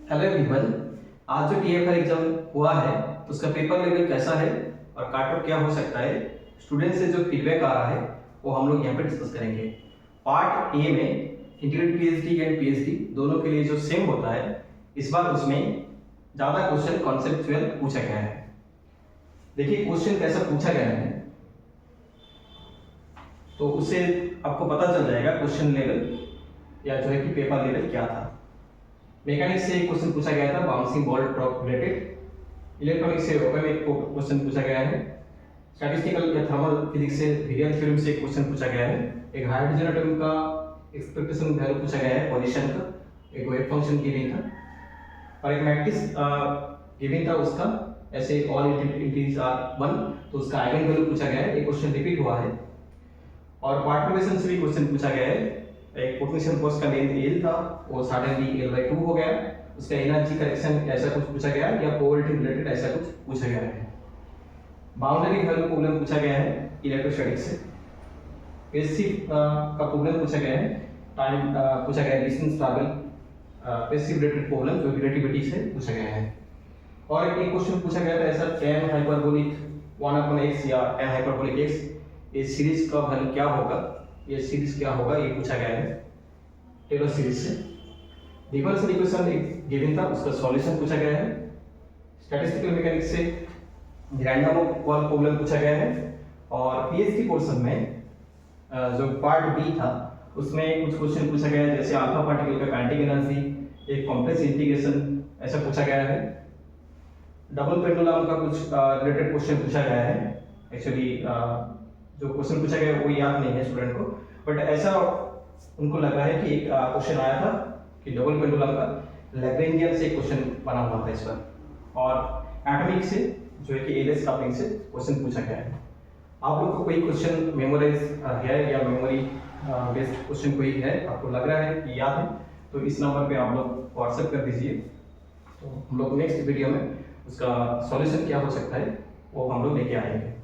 Hello everyone. आज जो TFR exam हुआ है उसका पेपर लेवल कैसा है और कट ऑफ क्या हो सकता है, स्टूडेंट से जो फीडबैक आ रहा है वो हम लोग यहाँ पे डिस्कस करेंगे। पार्ट ए में इंटीग्रेटेड पीएचडी एंड पीएचडी दोनों के लिए जो सेम होता है, इस बार उसमें ज़्यादा क्वेश्चन कॉन्सेप्चुअल पूछा गया है। देखिए क्वेश्चन कैसा पूछा गया है तो उससे आपको पता चल जाएगा क्वेश्चन लेवल या जो है कि पेपर लेवल क्या था। मैकेनिक्स से एक क्वेश्चन पूछा गया था bouncing ball drop related. Electronics से ओपन एक क्वेश्चन पूछा गया है। स्टैटिस्टिकल या थर्मल फिजिक्स से विलियम थ्योरम से एक क्वेश्चन पूछा गया है। एक हाइड्रोजन एटम का एक्सपेक्टेशन वैल्यू पूछा गया है पोजीशन का, एक वेव फंक्शन गिवन था और एक मैट्रिक्स गिवन था उसका ऐसे ऑल इंटीजर्स आर 1 तो उसका आइगन वैल्यू पूछा गया है। एक क्वेश्चन रिपीट हुआ है और पार्टिकुलेशन से भी क्वेश्चन पूछा गया है। एक पोटेंशियल फोर्स का लेंथ L था वो सडनली L/2 हो गया। उसका एनर्जी करेक्शन ऐसा कुछ पूछा गया या पोलरिटी रिलेटेड ऐसा कुछ पूछा गया है। बाउंड्री वैल्यू प्रॉब्लम पूछा गया है इलेक्ट्रोस्टैटिक्स से। पैसिव का प्रॉब्लम पूछा गया है। टाइम पूछा गया है, distance travel passive related problem जो रिलेटिविटी से पूछा गया है। और एक क्वेश्चन पूछा गया था ऐसा tan हाइपरबोलिक 1/x या tan हाइपरबोलिक x, ये सीरीज का वैल्यू क्या होगा, ये सीरीज क्या होगा, ये पूछा गया है टेलर सीरीज से। डिफरेंशियल इक्वेशन एक गिवन था उसका सॉल्यूशन पूछा गया है। स्टैटिस्टिकल मैकेनिक्स से रैंडम वॉल प्रॉब्लम पूछा गया है। और पीएचडी पोर्शन में जो पार्ट बी था उसमें कुछ क्वेश्चन पूछा गया है जैसे अल्फा पार्टिकल का काइनेटिक एनर्जी, एक कॉम्प्लेक्स इंटीग्रेशन ऐसा पूछा गया है। डबल पेंडुलम का कुछ रिलेटेड क्वेश्चन पूछा गया है। एक्चुअली जो क्वेश्चन पूछा गया वो याद नहीं है स्टूडेंट को, बट ऐसा उनको लग रहा है कि एक क्वेश्चन आया था कि डबल पेंडुलम का लैग्रेंजियन से क्वेश्चन बना हुआ था इस पर। और एटॉमिक से जो है कि एलएस कपलिंग से क्वेश्चन पूछा गया है। आप लोग को कोई क्वेश्चन मेमोराइज है या मेमोरी बेस्ड क्वेश्चन कोई है आपको लग रहा है कि याद है तो इस नंबर पे आप लोग व्हाट्सएप कर दीजिए, तो हम लोग नेक्स्ट वीडियो में उसका सॉल्यूशन क्या हो सकता है वो हम लोग लेके आएंगे।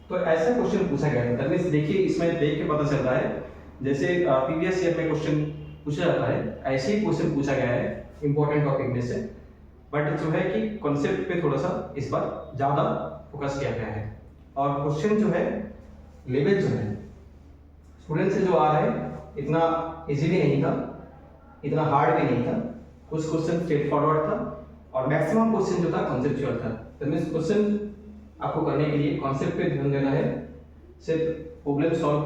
तो ऐसा क्वेश्चन पूछा गया है, दैट मींस देखिए इसमें देख के पता चल रहा है जैसे प्रीवियस ईयर में क्वेश्चन पूछा जाता है ऐसे ही क्वेश्चन पूछा गया है इंपॉर्टेंट टॉपिक में से, बट जो है कि कॉन्सेप्ट पे थोड़ा सा इस बार ज़्यादा फोकस किया गया है। और क्वेश्चन जो है लेवल जो है स्टूडेंट से जो आ रहा है इतना इजी भी नहीं था, इतना हार्ड भी नहीं था। कुछ क्वेश्चन स्ट्रेट फॉरवर्ड था और मैक्सिमम क्वेश्चन जो था कॉन्सेप्चुअल था। दैट मींस क्वेश्चन आपको करने के लिए कॉन्सेप्ट पे ध्यान देना है, सिर्फ प्रॉब्लम सॉल्व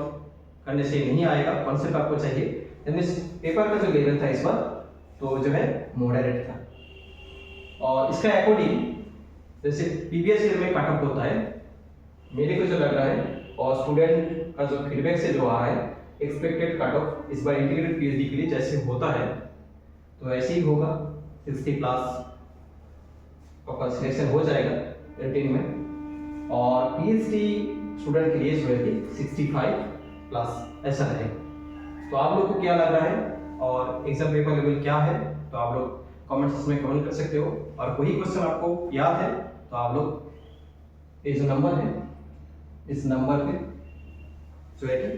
करने से नहीं आएगा, कॉन्सेप्ट आपको चाहिए। दैट मींस पेपर का जो लेवल था इस बार तो जो है मॉडरेट था। और इसका अकॉर्डिंग जैसे प्रीवियस ईयर में कट ऑफ होता है, मेरे को जो लग रहा है और स्टूडेंट का जो फीडबैक से जो आ रहा है एक्सपेक्टेड कट ऑफ इस बार इंटीग्रेटेड पीएचडी के लिए जैसे होता है तो ऐसे ही होगा। 60 प्लस का सिलेक्शन हो जाएगा 18 में और पीएचडी स्टूडेंट के लिए जो है कि 65 प्लस ऐसा रहेगा। तो आप लोग को क्या लग रहा है और एग्जाम पेपर लेवल क्या है तो आप लोग कमेंट सेक्शन में कमेंट कर सकते हो। और कोई क्वेश्चन आपको याद है तो आप लोग ये जो नंबर है इस नंबर पे जो है कि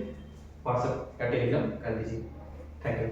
व्हाट्सएप या टेलीग्राम कर दीजिए। Thank you.